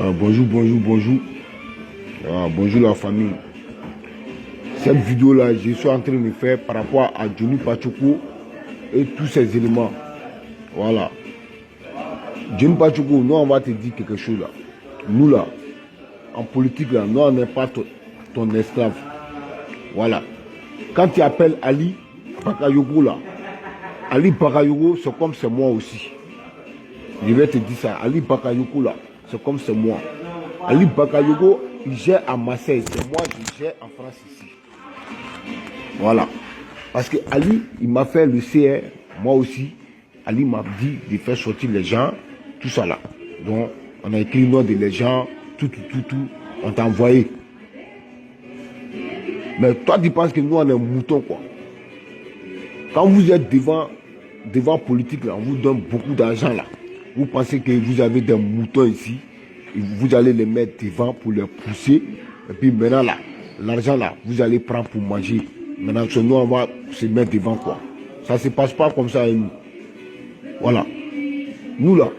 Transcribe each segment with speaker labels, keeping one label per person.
Speaker 1: Bonjour, bonjour, bonjour. Bonjour la famille. Cette vidéo-là, je suis en train de faire par rapport à Johnny Pachoko et tous ces éléments. Voilà. Johnny Pachoko, nous on va te dire quelque chose là. Nous là, en politique là, nous on n'est pas ton esclave. Voilà. Quand tu appelles Ali Bakayoko là, Ali Bakayoko, c'est comme c'est moi aussi. Je vais te dire ça. Ali Bakayoko là, c'est comme c'est moi. Ali Bakayoko, il gère à Marseille. C'est moi qui gère en France ici. Voilà. Parce que Ali, il m'a fait le CR, moi aussi. Ali m'a dit de faire sortir les gens, tout ça là. Donc, on a écrit le nom des gens, tout. On t'a envoyé. Mais toi, tu penses que nous, on est moutons, quoi. Quand vous êtes devant politique, là, on vous donne beaucoup d'argent, là. Vous pensez que vous avez des moutons ici. Et vous allez les mettre devant pour les pousser. Et puis maintenant, là, l'argent, là, vous allez prendre pour manger. Maintenant, nous, on va se mettre devant, quoi. Ça ne se passe pas comme ça, nous. Voilà. Nous, là,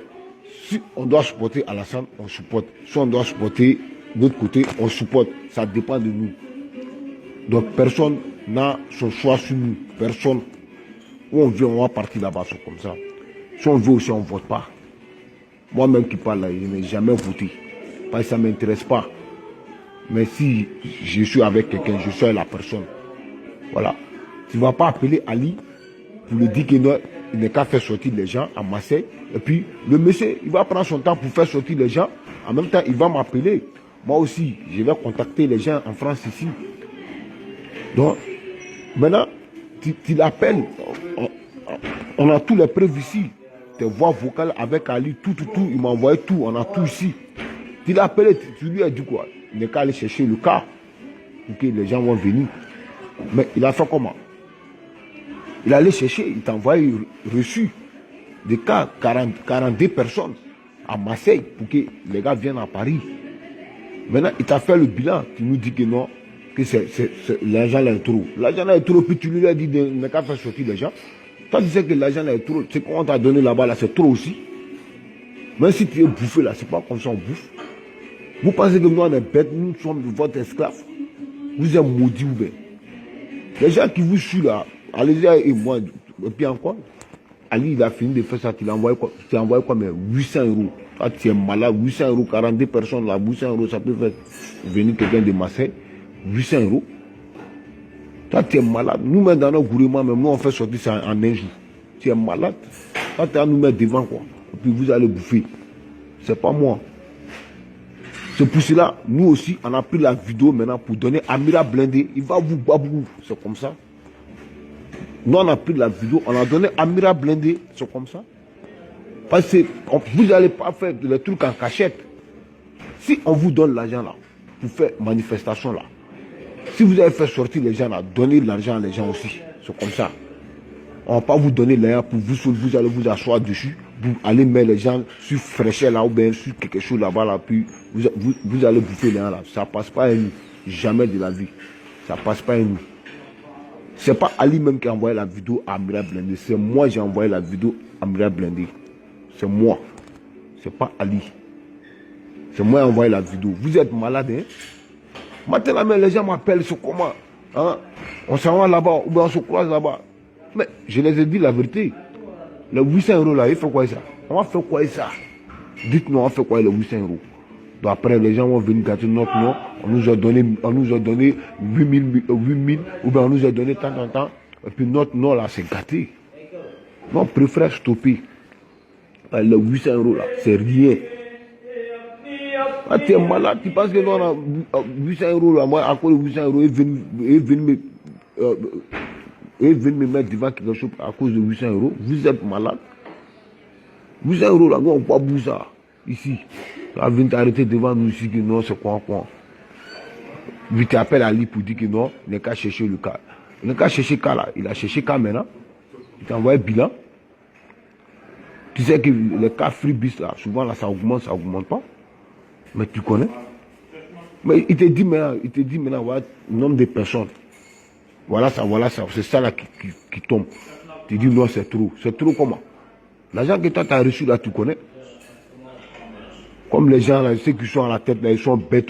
Speaker 1: si on doit supporter Alassane, on supporte. Si on doit supporter l'autre côté, on supporte. Ça dépend de nous. Donc, personne n'a son choix sur nous. Personne. Où on veut, on va partir là-bas, c'est comme ça. Si on veut aussi, on ne vote pas. Moi-même qui parle là, je n'ai jamais voté. Parce que ça ne m'intéresse pas. Mais si je suis avec quelqu'un, je suis avec la personne. Voilà. Tu ne vas pas appeler Ali pour lui dire qu'il n'est qu'à faire sortir les gens à Marseille. Et puis, le monsieur, il va prendre son temps pour faire sortir les gens. En même temps, il va m'appeler. Moi aussi, je vais contacter les gens en France ici. Donc, maintenant, tu l'appelles. On a tous les preuves ici. Tes voix vocales avec Ali, tout. Il m'a envoyé tout. On a tout ici. Tu l'as appelé, tu lui as dit quoi? Il n'est qu'à aller chercher le cas pour que les gens vont venir. Mais il a fait comment? Il allait chercher, il t'a envoyé reçu des cas, 42 personnes à Marseille pour que les gars viennent à Paris. Maintenant, il t'a fait le bilan. Tu nous dis que non, que l'argent là est trop. L'argent là est trop, puis tu lui as dit de ne pas faire sortir les gens. Toi, tu sais que l'argent là est trop. C'est qu'on t'a donné là-bas, là, c'est trop aussi. Même si tu es bouffé là, c'est pas comme ça on bouffe. Vous pensez que nous, on est bêtes, nous sommes votre esclave. Vous êtes maudits ou bien. Les gens qui vous suivent là, allez-y et moi, et puis encore, Ali, il a fini de faire ça, tu l'as envoyé quoi? Tu l'as envoyé quoi? Mais 800 €. Toi, tu es malade, 800 €, 42 personnes là, 800 €, ça peut faire venir quelqu'un de Marseille, 800 €. Toi, tu es malade. Nous-mêmes, dans nos gouvernements, même nous, on fait sortir ça en un jour. Tu es malade. Toi, tu es à nous mettre devant, quoi. Et puis, vous allez bouffer. C'est pas moi. C'est pour cela, nous aussi, on a pris la vidéo maintenant pour donner Amira Blindé. Il va vous babou. C'est comme ça. Nous, on a pris la vidéo, on a donné Amira Blindé. C'est comme ça. Parce que vous n'allez pas faire le truc en cachette. Si on vous donne l'argent là, pour faire manifestation là, si vous avez fait sortir les gens là, donnez l'argent à les gens aussi. C'est comme ça. On ne va pas vous donner l'argent pour vous allez vous asseoir dessus, vous allez mettre les gens sur fraîcheur là ou bien sur quelque chose là-bas là, puis vous allez bouffer les gens là. Ça ne passe pas à nous. Jamais de la vie. Ça ne passe pas à nous. Ce n'est pas Ali même qui a envoyé la vidéo à Amira Blindé. C'est moi qui ai envoyé la vidéo à Amira Blindé. C'est moi. Ce n'est pas Ali. C'est moi qui ai envoyé la vidéo. Vous êtes malade, hein? Maintenant, les gens m'appellent, c'est comment? Hein? On s'en va là-bas, ou bien on se croise là-bas. Mais je les ai dit la vérité. Les 800 € là, il fait quoi ça? On va faire quoi ça? Dites-nous, on fait quoi les 800 €? Donc après, les gens vont venir gâter notre nom. On nous a donné 8 000, ou bien on nous a donné tant. Et puis notre nom là, c'est gâté. Non, on préfère stopper. Les 800 € là, c'est rien. Ah, tu es malade, tu penses que nous on a 800 € là, moi, à cause de 800 €, ils viennent me mettre devant quelque chose à cause de 800 €. Vous êtes malade. 800 € là, on ne peut pas bouger ça. Ici. Ça vient t'arrêter devant nous ici que non, c'est quoi. Lui t'appelle Ali pour dire que non, il n'est qu'à chercher le cas. Il n'est qu'à chercher le cas là. Il a cherché le cas maintenant. Il t'a envoyé bilan. Tu sais que les cas freebis là, souvent là, ça augmente pas. Mais tu connais. Mais il te dit maintenant, voilà le nombre de personnes. Voilà ça, c'est ça là qui tombe. Tu dis non, c'est trop. C'est trop comment? L'argent que toi tu as reçu là, tu connais. Comme les gens, là, ceux qui sont à la tête, là, ils sont bêtes.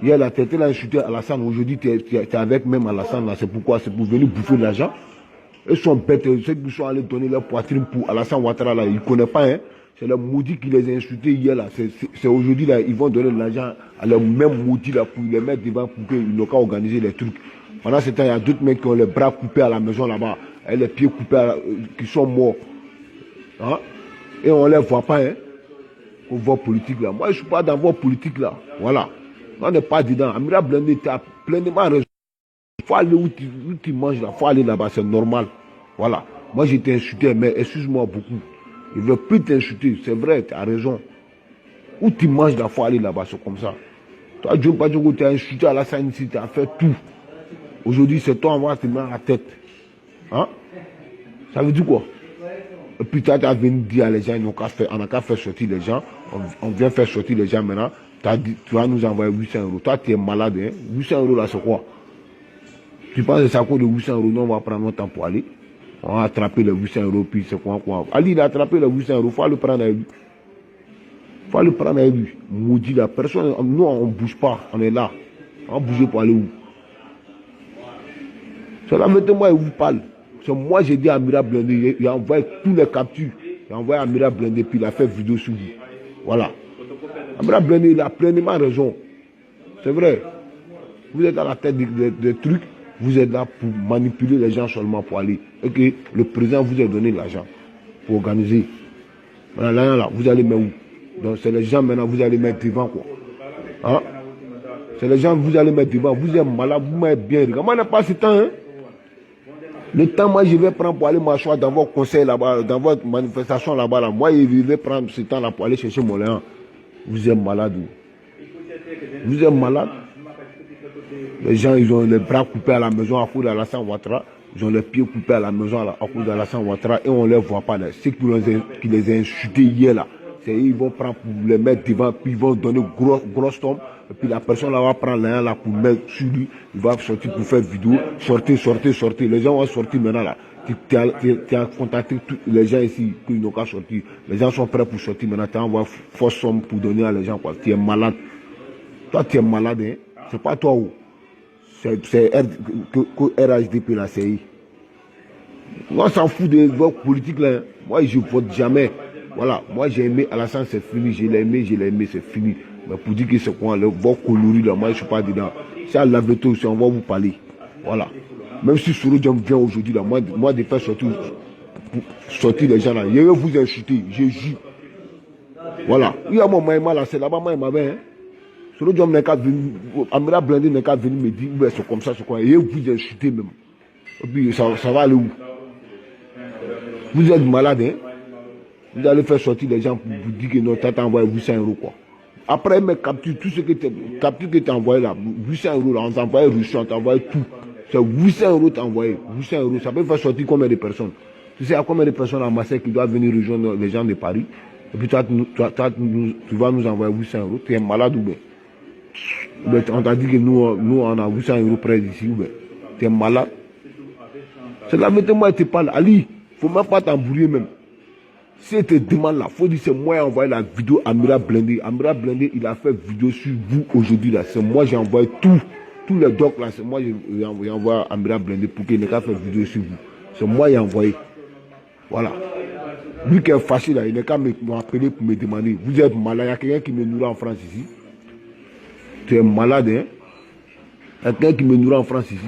Speaker 1: Hier, la tête, là, insulté Alassane. Aujourd'hui, tu es avec même Alassane, là. C'est pourquoi? C'est pour venir bouffer de l'argent. Ils sont bêtes. Ceux qui sont allés donner leur poitrine pour Alassane Ouattara, là, ils ne connaissent pas, hein. C'est le maudit qui les a insultés hier, là. C'est aujourd'hui, là, ils vont donner de l'argent à leur même maudit, là, pour les mettre devant pour qu'ils n'ont qu'à organiser les trucs. Pendant ce temps, il y a d'autres mecs qui ont les bras coupés à la maison, là-bas, et les pieds coupés, qui sont morts. Hein? Et on ne les voit pas, hein. Au vote politique, là. Moi, je ne suis pas dans votre politique, là. Voilà. On n'est pas dedans. Amira Blindé, tu as pleinement raison. Il faut aller où tu manges, là. Il faut aller là-bas, c'est normal. Voilà. Moi, j'ai été insulté, mais excuse-moi beaucoup. Je ne veux plus t'insulter, c'est vrai, tu as raison. Où tu manges, il faut aller là-bas, c'est comme ça. Toi, John Padjogo, tu as insulté à la scène ici, tu as fait tout. Aujourd'hui, c'est toi, on va te mettre à la tête. Hein? Ça veut dire quoi? Et puis, tu as venu dire à les gens, on n'a qu'à faire sortir les gens. On vient faire sortir les gens maintenant. Tu vas nous envoyer 800 euros. Toi, tu es malade, hein? 800 euros là, c'est quoi? Tu penses que ça coûte de 800 euros, nous, on va prendre notre temps pour aller. On va attraper les 800 euros, puis c'est quoi? Ali, il a attrapé les 800 euros, il faut le prendre avec lui. Il faut le prendre avec lui. Maudit la personne, nous, on ne bouge pas, on est là. On va bouger pour aller où? C'est là maintenant, moi, je vous parle. C'est moi, j'ai dit à Amira Blindé, il a envoyé tous les captures. Il a envoyé à Amira Blindé, puis il a fait vidéo sur vous. Voilà. Amira Blindé, il a pleinement raison. C'est vrai. Vous êtes à la tête des trucs. Vous êtes là pour manipuler les gens seulement pour aller. Et que le président vous a donné l'argent pour organiser. Voilà, là, vous allez mettre où? Donc c'est les gens maintenant, vous allez mettre devant quoi. Hein? C'est les gens, vous allez mettre devant. Vous êtes malade, vous m'avez bien. Comment on n'a pas ce temps, hein? Le temps, moi, je vais prendre pour aller m'asseoir dans votre conseil là-bas, dans votre manifestation là-bas. Là. Moi, je vais prendre ce temps-là pour aller chercher mon léon. Vous êtes malade. Vous êtes malade. Les gens, ils ont les bras coupés à la maison à cause d'Alassane Ouattara. Ils ont les pieds coupés à la maison à cause d'Alassane Ouattara et on ne les voit pas. Là. Ceux qui les ont insultés hier, là, c'est ils vont prendre pour les mettre devant, puis ils vont donner grosse tombe. Et puis la personne là va prendre l'un là pour mettre sur lui. Il va sortir pour faire vidéo. Sortez. Les gens vont sortir maintenant là. Tu as contacté tous les gens ici qui n'ont qu'à sortir. Les gens sont prêts pour sortir maintenant. Tu envoies force somme pour donner à les gens. Quoi. Tu es malade. Toi, tu es malade. Hein? C'est pas toi où. C'est RHDP la CI. Moi, on s'en fout de votre politique là. Hein. Moi, je vote jamais. Voilà. Moi, j'ai aimé Alassane, c'est fini. Je l'ai aimé, c'est fini. Mais pour dire que c'est quoi, le vote coloris là, moi, je ne suis pas dedans. Si à la veto aussi, on va vous parler. Voilà. Même si Soro Diom vient aujourd'hui là, moi, de faire sortir les gens là. Je vais vous insulter. Je jure. Voilà. Il y a mon maïma là, c'est là-bas, moi, il m'avait. Hein. Soro Diom n'est qu'à venir, Amira Blindé n'est qu'à venir me dire, ouais, c'est comme ça, c'est quoi. Et vous insultez même. Et puis, ça va aller où? Vous êtes malade, hein? Vous allez faire sortir les gens pour vous dire que notre tata envoyé 800 euros, quoi. Après, mais capture tout ce que tu as envoyé là, 800 euros là, on t'a envoyé reçu, on t'a envoyé tout. C'est 800 euros t'as envoyé. 800 euros, ça peut faire sortir combien de personnes? Tu sais à combien de personnes à Marseille qui doivent venir rejoindre les gens de Paris? Et puis toi, tu vas nous envoyer 800 euros. Tu es malade ou bien? On t'a dit que nous on a 800 euros près d'ici ou bien? Tu es malade? C'est là maintenant moi je te parle. Ali, il ne faut même pas t'embrouiller même. Si tu te demandes là, il faut dire c'est moi qui ai envoyé la vidéo à Amira Blindé. Amira Blindé, il a fait vidéo sur vous aujourd'hui là. C'est moi qui ai envoyé tous les docs là. C'est moi qui ai envoyé à Amira Blindé pour qu'il n'ait qu'à faire vidéo sur vous. C'est moi qui ai envoyé. Voilà. Lui qui est fâché là, il n'est qu'à m'appeler pour me demander. Vous êtes malade, il y a quelqu'un qui me nourrit en France ici. Tu es malade, hein? Il y a quelqu'un qui me nourrit en France ici.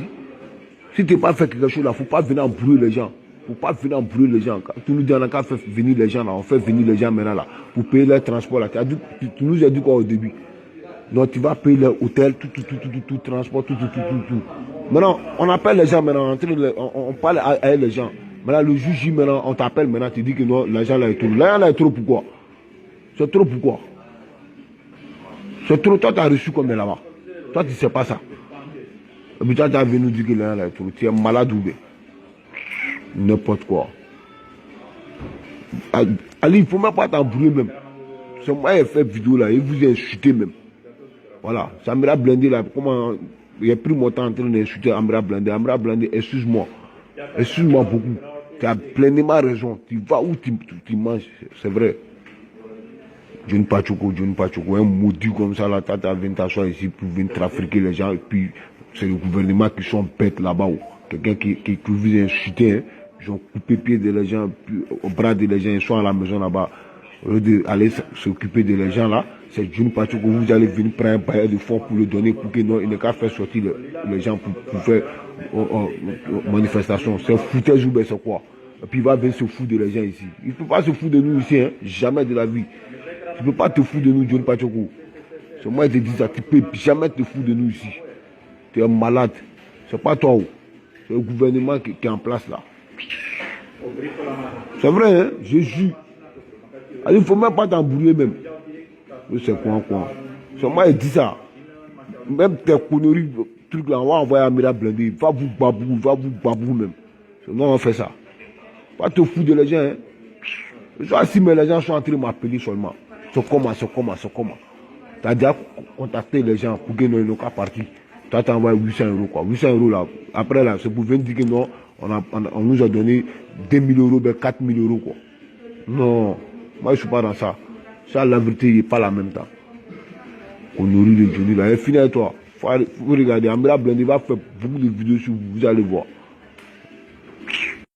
Speaker 1: Si tu n'as pas fait quelque chose là, il ne faut pas venir embrouiller les gens. Il ne faut pas venir embrouiller les gens. Tu nous dis on a qu'à faire venir les gens là, on fait venir les gens maintenant là, pour payer leur transport là. Tu nous as dit quoi au début? Donc tu vas payer leur hôtel, tout, transport, tout. Maintenant, on appelle les gens maintenant, on parle à les gens. Maintenant, le juge maintenant, on t'appelle maintenant, tu dis que non, l'argent là est trop. L'argent là est trop pourquoi? C'est trop pourquoi? C'est trop, toi tu as reçu combien là-bas? Toi tu ne sais pas ça. Et puis toi tu as venu nous dire que l'argent là est trop. Tu es malade ou bien? N'importe quoi. Ali, il ne faut même pas t'embrouiller même. C'est moi qui ai fait vidéo là, il vous a insulté même. Voilà. C'est Amira Blindé là, comment il a pris mon temps en train d'insulter Amira Blindé. Amira Blindé, excuse-moi. Excuse-moi beaucoup. Tu as pleinement raison. Tu vas où tu manges, c'est vrai. John Pachoko, un maudit comme ça, la tata vient t'asseoir ici pour venir trafiquer les gens, et puis c'est le gouvernement qui sont bêtes là-bas, quelqu'un qui vous a insulté, hein. Ils ont coupé pied de les gens, puis au bras de les gens, ils sont à la maison là-bas. Au lieu d'aller s'occuper de les gens là, c'est John Pachoko, vous allez venir prendre un bailleur de fonds pour le donner, pour que non, il n'est qu'à faire sortir les gens pour faire manifestation. C'est foutage ou bien c'est quoi? Et puis il va venir se foutre de les gens ici. Il ne peut pas se foutre de nous ici, hein, jamais de la vie. Tu ne peux pas te foutre de nous, John Pachoko. C'est moi qui te dis ça, tu ne peux jamais te foutre de nous ici. Tu es malade. C'est pas toi. C'est le gouvernement qui est en place là. C'est vrai, hein, je jure. Il ne faut même pas t'embrouiller même. C'est quoi. C'est moi qui dis ça. Même tes conneries, trucs là, on va envoyer à Mira Blindé. Va vous babou même. Sinon on fait ça. Pas te foutre de les gens, hein. Je suis assis, mais les gens sont en train de m'appeler seulement. C'est comment. Tu as déjà contacté les gens pour qu'ils n'ont qu'à partir. Tu as envoyé 800 euros quoi. 800 euros là. Après là, c'est pour venir dire que non, on nous a donné 2000 euros, 4000 euros quoi. Non, moi je ne suis pas dans ça. Ça, la vérité n'est pas la même temps. On nourrit les Johnny là. Et fini avec toi. Faut regarder. Amira Blindé va faire beaucoup de vidéos sur vous, vous allez voir.